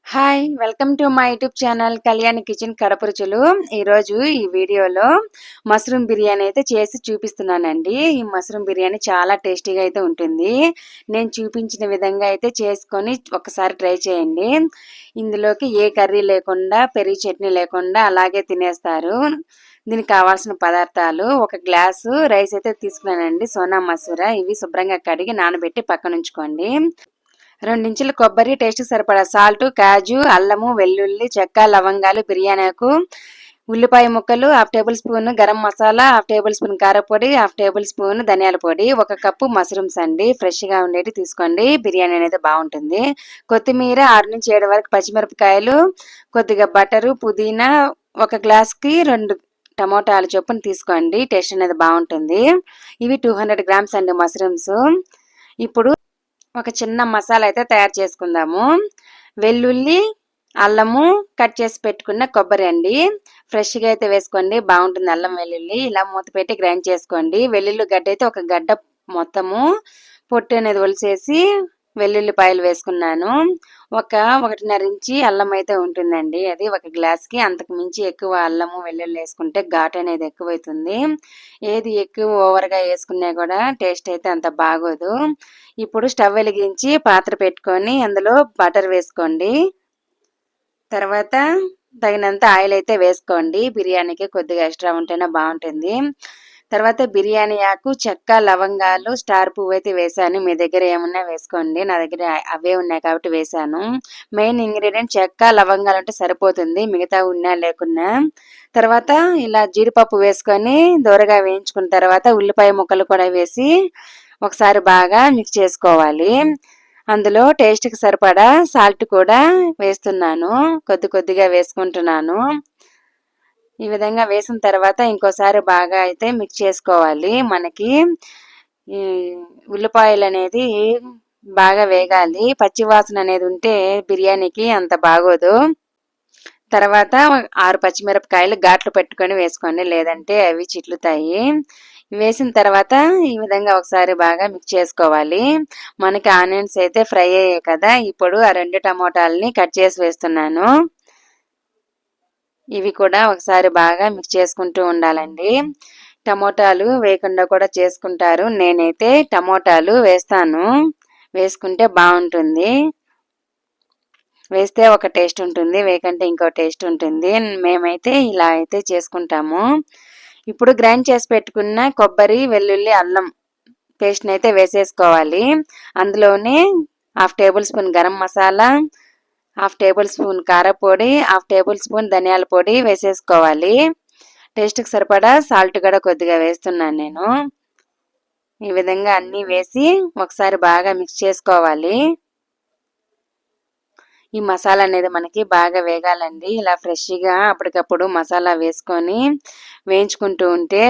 Hi! Welcome to my YouTube channel Kalyani kitchen Kadapa రుచులు. ఈరోజు ఈ వీడియోలో మష్రూమ్ బిర్యానీ అయితే చేసి చూపిస్తున్నానండి. ఈ మష్రూమ్ బిర్యానీ చాలా టేస్టీగా అయితే ఉంటుంది. నేను చూపించిన విధంగా అయితే చేసుకొని ఒకసారి ట్రై చేయండి. ఇందులోకి ఏ కర్రీ లేకుండా, పెరుగు చట్నీ లేకుండా అలాగే తినేస్తారు. దీనికి కావాల్సిన పదార్థాలు ఒక గ్లాసు రైస్ అయితే తీసుకున్నానండి. సోనా మసూర ఇవి శుభ్రంగా కడిగి నానబెట్టి పక్కన ఉంచుకోండి. 2 ఇంచుల కొబ్బరి, టేస్ట్‌కి సరిపడా సాల్టు, కాజు, అల్లము, వెల్లుల్లి, చెక్క, లవంగాలు, బిర్యానీ ఆకు, ఉల్లిపాయ ముక్కలు, half table spoon garam masala, half table spoon కారపొడి, హాఫ్ టేబుల్ స్పూన్ ధనియాల పొడి, 1 కప్పు మష్రూమ్స్ అండి. ఫ్రెష్‌గా ఉండేటివి తీసుకోండి. బిర్యానీ అనేది బాగుంటుంది. కొత్తిమీర 6-7 వరకు పచ్చిమిరపకాయలు, కొద్దిగా బటరు, పుదీనా, ఒక గ్లాస్‌కి 2 టమోటాలు చొప్పున తీసుకోండి. టేస్ట్ అనేది బాగుంటుంది. ఇవి 200 గ్రామ్స్ అండి మష్రూమ్స్. ఇప్పుడు ఒక చిన్న మసాలా అయితే తయారు చేసుకుందాము. వెల్లుల్లి, అల్లము, కట్ చేసి పెట్టుకున్న కొబ్బరి అండి. ఫ్రెష్గా అయితే వేసుకోండి, బాగుంటుంది. అల్లం వెల్లుల్లి ఇలా మూత పెట్టి గ్రైండ్ చేసుకోండి. వెల్లుల్లి గడ్డ అయితే ఒక గడ్డ మొత్తము పొట్టు అనేది ఒలిసేసి వెల్లుల్లిపాయలు వేసుకున్నాను. 1.5 ఇంచి అల్లం అయితే ఉంటుందండి. అది ఒక గ్లాస్కి. అంతకు మించి ఎక్కువ అల్లము వెల్లుల్లి వేసుకుంటే ఘాటు అనేది ఎక్కువైతుంది. ఏది ఎక్కువ ఓవర్గా వేసుకున్నా కూడా టేస్ట్ అయితే అంత బాగోదు. ఇప్పుడు స్టవ్ వెలిగించి పాత్ర పెట్టుకొని అందులో బటర్ వేసుకోండి. తర్వాత తగినంత ఆయిల్ అయితే వేసుకోండి. బిర్యానీకి కొద్దిగా ఎక్స్ట్రా ఉంటేనే బాగుంటుంది. తర్వాత బిర్యానీ ఆకు, చెక్క, లవంగాలు, స్టార్ పువ్వు అయితే వేసాను. మీ దగ్గర ఏమున్నా వేసుకోండి. నా దగ్గర అవే ఉన్నాయి కాబట్టి వేసాను. మెయిన్ ఇంగ్రీడియంట్ చెక్క, లవంగాలు అంటే సరిపోతుంది, మిగతా ఉన్నా లేకున్నా. తర్వాత ఇలా జీడిపప్పు వేసుకొని దోరగా వేయించుకున్న తర్వాత ఉల్లిపాయ ముక్కలు కూడా వేసి ఒకసారి బాగా మిక్స్ చేసుకోవాలి. అందులో టేస్ట్‌కి సరిపడా సాల్ట్ కూడా వేస్తున్నాను. కొద్దిగా వేసుకుంటున్నాను. ఈ విధంగా వేసిన తర్వాత ఇంకోసారి బాగా అయితే మిక్స్ చేసుకోవాలి. మనకి ఈ ఉల్లిపాయలు అనేది బాగా వేగాలి. పచ్చి వాసన అనేది ఉంటే బిర్యానీకి అంత బాగోదు. తర్వాత 6 పచ్చిమిరపకాయలు ఘాట్లు పెట్టుకొని వేసుకోండి, లేదంటే అవి చిట్లుతాయి. వేసిన తర్వాత ఈ విధంగా ఒకసారి బాగా మిక్స్ చేసుకోవాలి. మనకి ఆనియన్స్ అయితే ఫ్రై అయ్యాయి కదా, ఇప్పుడు ఆ 2 టమోటాలని కట్ చేసి వేస్తున్నాను. ఇవి కూడా ఒకసారి బాగా మిక్స్ చేసుకుంటూ ఉండాలండి. టమోటాలు వేయకుండా కూడా చేసుకుంటారు. నేనైతే టమోటాలు వేస్తాను. వేసుకుంటే బాగుంటుంది. వేస్తే ఒక టేస్ట్ ఉంటుంది, వేయకంటే ఇంకో టేస్ట్ ఉంటుంది. మేమైతే ఇలా అయితే చేసుకుంటాము. ఇప్పుడు గ్రైండ్ చేసి పెట్టుకున్న కొబ్బరి, వెల్లుల్లి, అల్లం పేస్ట్ని అయితే వేసేసుకోవాలి. అందులోనే half table spoon garam masala, half table spoon కారపొడి, హాఫ్ టేబుల్ స్పూన్ ధనియాల పొడి వేసేసుకోవాలి. టేస్ట్కి సరిపడా సాల్ట్ కూడా కొద్దిగా వేస్తున్నాను నేను. ఈ విధంగా అన్నీ వేసి ఒకసారి బాగా మిక్స్ చేసుకోవాలి. ఈ మసాలా అనేది మనకి బాగా వేగాలండి. ఇలా ఫ్రెష్గా అప్పటికప్పుడు మసాలా వేసుకొని వేయించుకుంటూ ఉంటే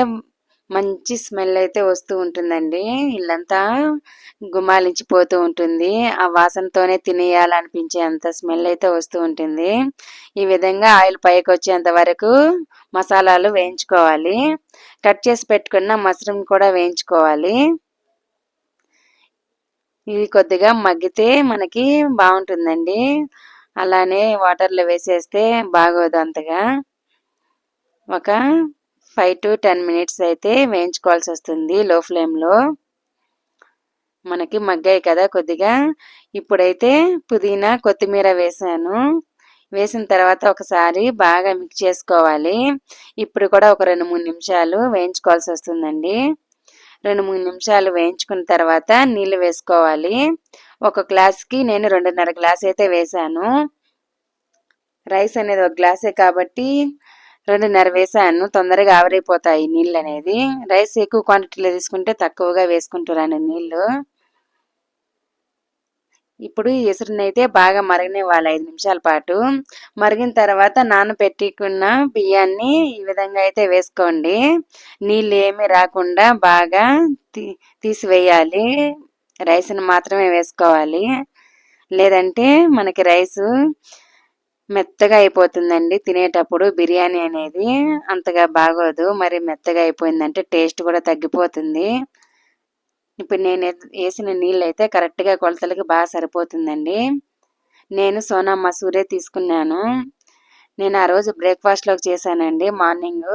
మంచి స్మెల్ అయితే వస్తూ ఉంటుందండి. ఇల్లంతా గుమాలించిపోతూ ఉంటుంది. ఆ వాసనతోనే తినేయాలనిపించే అంత స్మెల్ అయితే వస్తూ ఉంటుంది. ఈ విధంగా ఆయిల్ పైకి వచ్చేంత వరకు మసాలాలు వేయించుకోవాలి. కట్ చేసి పెట్టుకున్న మష్రూమ్ కూడా వేయించుకోవాలి. ఇది కొద్దిగా మగ్గితే మనకి బాగుంటుందండి. అలానే వాటర్లో వేసేస్తే బాగోదు అంతగా. ఒక 5 to 10 మినిట్స్ అయితే వేయించుకోవాల్సి వస్తుంది లో ఫ్లేమ్లో. మనకి మగ్గాయి కదా కొద్దిగా. ఇప్పుడైతే పుదీనా, కొత్తిమీర వేసాను. వేసిన తర్వాత ఒకసారి బాగా మిక్స్ చేసుకోవాలి. ఇప్పుడు కూడా ఒక 2-3 నిమిషాలు వేయించుకోవాల్సి వస్తుందండి. 2-3 నిమిషాలు వేయించుకున్న తర్వాత నీళ్ళు వేసుకోవాలి. ఒక గ్లాస్కి నేను 2.5 గ్లాస్ అయితే వేసాను. రైస్ అనేది ఒక గ్లాసే కాబట్టి 2.5 వేసాను. తొందరగా ఆవిరైపోతాయి నీళ్ళు అనేది. రైస్ ఎక్కువ క్వాంటిటీలో తీసుకుంటే తక్కువగా వేసుకుంటున్నాను నీళ్ళు. ఇప్పుడు ఈ ఎసురునైతే బాగా మరగనివ్వాలి 5 నిమిషాల పాటు. మరిగిన తర్వాత నానబెట్టుకున్న బియ్యాన్ని ఈ విధంగా అయితే వేసుకోండి. నీళ్ళు ఏమీ రాకుండా బాగా తీసివేయాలి. రైస్ని మాత్రమే వేసుకోవాలి, లేదంటే మనకి రైసు మెత్తగా అయిపోతుందండి. తినేటప్పుడు బిర్యానీ అనేది అంతగా బాగోదు. మరి మెత్తగా అయిపోయిందంటే టేస్ట్ కూడా తగ్గిపోతుంది. ఇప్పుడు నేను వేసిన నీళ్ళు అయితే కరెక్ట్గా కొలతలకి బాగా సరిపోతుందండి. నేను సోనా మసూరే తీసుకున్నాను. నేను ఆ రోజు బ్రేక్ఫాస్ట్లోకి చేశానండి. మార్నింగ్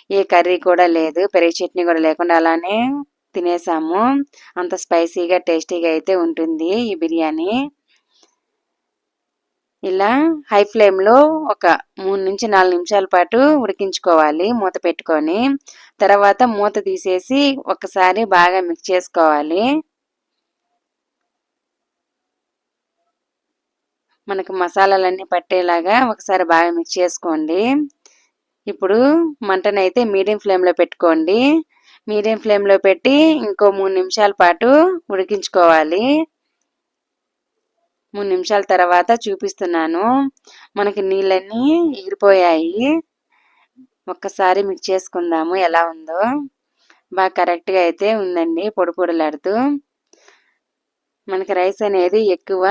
ఏ కర్రీ కూడా లేదు, పెరుగు చట్నీ కూడా లేకుండా అలానే తినేసాము. అంత స్పైసీగా టేస్టీగా అయితే ఉంటుంది ఈ బిర్యానీ. ఇలా హై ఫ్లేమ్లో ఒక 3 నుంచి 4 నిమిషాల పాటు ఉడికించుకోవాలి మూత పెట్టుకొని. తర్వాత మూత తీసేసి ఒకసారి బాగా మిక్స్ చేసుకోవాలి. మనకు మసాలాలన్నీ పట్టేలాగా ఒకసారి బాగా మిక్స్ చేసుకోండి. ఇప్పుడు మంటనైతే మీడియం ఫ్లేమ్లో పెట్టుకోండి. మీడియం ఫ్లేమ్లో పెట్టి ఇంకో 3 నిమిషాల పాటు ఉడికించుకోవాలి. 3 నిమిషాల తర్వాత చూపిస్తున్నాను. మనకి నీళ్ళన్నీ ఎగిరిపోయాయి. ఒక్కసారి మిక్స్ చేసుకుందాము ఎలా ఉందో. బాగా కరెక్ట్గా అయితే ఉందండి, పొడి పొడిలాడుతూ. మనకి రైస్ అనేది ఎక్కువ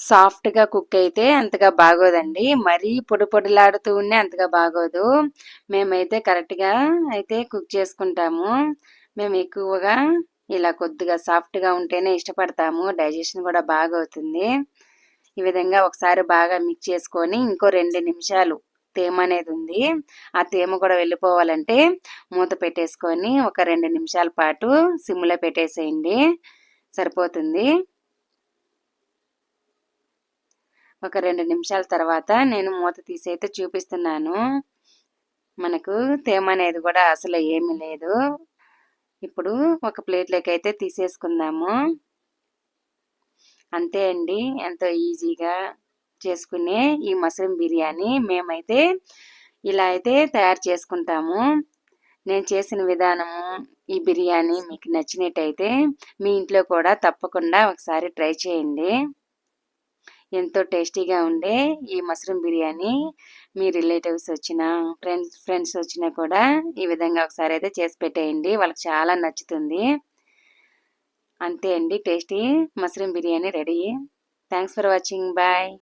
సాఫ్ట్గా కుక్ అయితే అంతగా బాగోదండి, మరీ పొడి పొడిలాడుతూ ఉంటే అంతగా బాగోదు. మేమైతే కరెక్ట్గా అయితే కుక్ చేసుకుంటాము. మేము ఎక్కువగా ఇలా కొద్దిగా సాఫ్ట్గా ఉంటేనే ఇష్టపడతాము, డైజెషన్ కూడా బాగా అవుతుంది. ఈ విధంగా ఒకసారి బాగా మిక్స్ చేసుకొని ఇంకో 2 నిమిషాలు తేమ అనేది ఉంది, ఆ తేమ కూడా వెళ్ళిపోవాలంటే మూత పెట్టేసుకొని ఒక 2 నిమిషాల పాటు సిమ్లో పెట్టేసేయండి, సరిపోతుంది. ఒక 2 నిమిషాల తర్వాత నేను మూత తీసి అయితే చూపిస్తున్నాను. మనకు తేమ అనేది కూడా అసలు ఏమీ లేదు. ఇప్పుడు ఒక ప్లేట్లోకి అయితే తీసేసుకుందాము. అంతే అండి, ఎంతో ఈజీగా చేసుకునే ఈ మష్రూమ్ బిర్యానీ మేమైతే ఇలా అయితే తయారు చేసుకుంటాము. నేను చేసిన విధానము ఈ బిర్యానీ మీకు నచ్చినట్టయితే మీ ఇంట్లో కూడా తప్పకుండా ఒకసారి ట్రై చేయండి. ఎంతో టేస్టీగా ఉండే ఈ మష్రూమ్ బిర్యానీ మీ రిలేటివ్స్ వచ్చినా ఫ్రెండ్స్ వచ్చినా కూడా ఈ విధంగా ఒకసారి అయితే చేసి పెట్టేయండి, వాళ్ళకి చాలా నచ్చుతుంది. అంతే అండి, tasty mushroom biryani ready. Thanks for watching. Bye.